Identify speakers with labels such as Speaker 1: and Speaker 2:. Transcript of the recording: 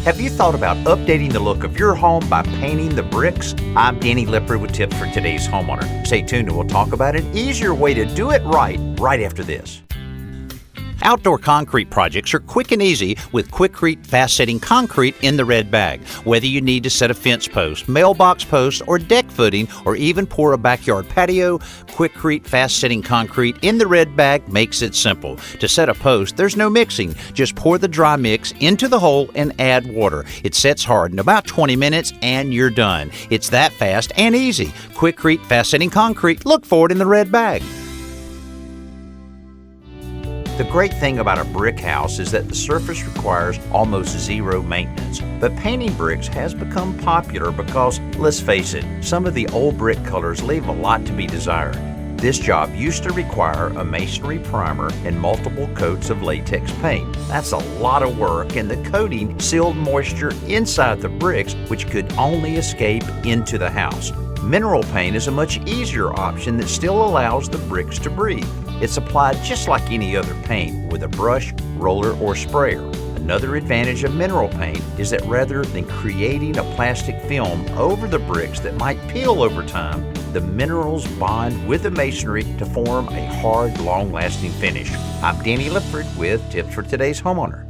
Speaker 1: Have you thought about updating the look of your home by painting the bricks? I'm Danny Lipford with tips for today's homeowner. Stay tuned and we'll talk about an easier way to do it right after this. Outdoor concrete projects are quick and easy with Quikrete fast-setting concrete in the red bag. Whether you need to set a fence post, mailbox post, or deck footing, or even pour a backyard patio, Quikrete fast-setting concrete in the red bag makes it simple. To set a post, there's no mixing. Just pour the dry mix into the hole and add water. It sets hard in about 20 minutes and you're done. It's that fast and easy. Quikrete fast-setting concrete. Look for it in the red bag. The great thing about a brick house is that the surface requires almost zero maintenance. But painting bricks has become popular because, let's face it, some of the old brick colors leave a lot to be desired. This job used to require a masonry primer and multiple coats of latex paint. That's a lot of work, and the coating sealed moisture inside the bricks, which could only escape into the house. Mineral paint is a much easier option that still allows the bricks to breathe. It's applied just like any other paint with a brush, roller, or sprayer. Another advantage of mineral paint is that rather than creating a plastic film over the bricks that might peel over time, the minerals bond with the masonry to form a hard, long-lasting finish. I'm Danny Lipford with tips for today's homeowner.